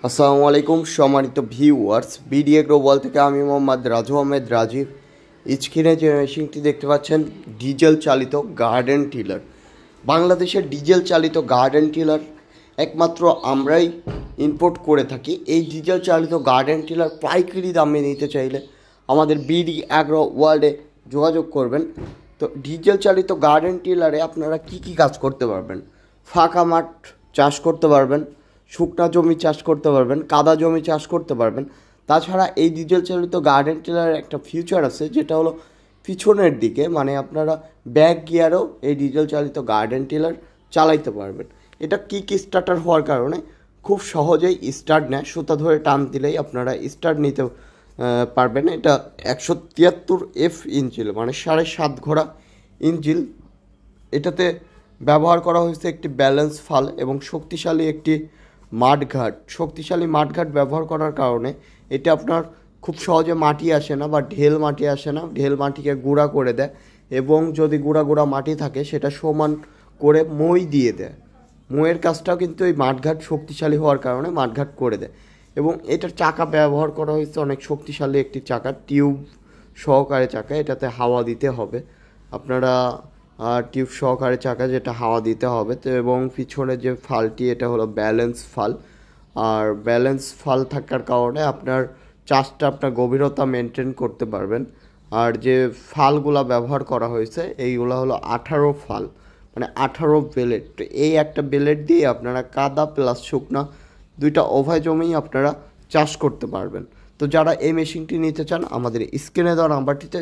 আসসালামু আলাইকুম সম্মানিত ভিউয়ার্স, বিডি এগ্রো ওয়াল থেকে আমি মোহাম্মদ রাজু আহমেদ রাজীব। স্ক্রিনে যে মেশিনটি দেখতে পাচ্ছেন ডিজেল চালিত গার্ডেন টিলার। বাংলাদেশের ডিজেল চালিত গার্ডেন টিলার একমাত্র আমরাই ইম্পোর্ট করে থাকি। এই ডিজেল চালিত গার্ডেন টিলার পাইকারি দামে নিতে চাইলে আমাদের বিডি এগ্রো ওয়ার্ল্ডে যোগাযোগ করবেন। তো ডিজেল চালিত গার্ডেন টিলারে আপনারা কি কাজ করতে পারবেন? ফাঁকা মাঠ চাষ করতে পারবেন, শুকনা জমি চাষ করতে পারবেন, কাদা জমি চাষ করতে পারবেন। তাছাড়া এই ডিজেল চালিত গার্ডেন টিলারের একটা ফিউচার আছে, যেটা হলো পিছনের দিকে, মানে আপনারা ব্যাক গিয়ারও এই ডিজেল চালিত গার্ডেন টিলার চালাইতে পারবেন। এটা কিক স্টার্টার হওয়ার কারণে খুব সহজেই স্টার্ট নেয়, সুতা ধরে টান দিলেই আপনারা স্টার্ট নিতে পারবেন। এটা 173F ইঞ্জিল, মানে 7.5 ঘোড়া ইঞ্জিল। এটাতে ব্যবহার করা হয়েছে একটি ব্যালেন্স ফাল এবং শক্তিশালী মাঠঘাট ব্যবহার করার কারণে এটা আপনার খুব সহজে মাটি আসে না বা ঢেল মাটি আসে না, ঢেল মাটিকে গুঁড়া করে দেয় এবং যদি গুঁড়া মাটি থাকে সেটা সমান করে মই দিয়ে দেয়। মইয়ের কাজটাও কিন্তু এই মাঠঘাট শক্তিশালী হওয়ার কারণে মাঠঘাট করে দেয়। এবং এটার চাকা ব্যবহার করা হয়েছে অনেক শক্তিশালী একটি চাকা, টিউব সহকারে চাকা। এটাতে হাওয়া দিতে হবে আপনারা, টিউব সহকারে চাকা, যেটা হাওয়া দিতে হবে। তো এবং পিছনে যে ফালটি, এটা হলো ব্যালেন্স ফাল। আর ব্যালেন্স ফাল থাকার কারণে আপনার চাষটা আপনার গভীরতা মেনটেন করতে পারবেন। আর যে ফালগুলা ব্যবহার করা হয়েছে এইগুলো হলো 18 ফাল, মানে 18 বেলেট। তো এই একটা বেলেট দিয়ে আপনারা কাদা প্লাস শুকনা দুইটা উভয় জমিই আপনারা চাষ করতে পারবেন। তো যারা এই মেশিনটি নিতে চান আমাদের স্ক্রিনে দেওয়া নাম্বারটিতে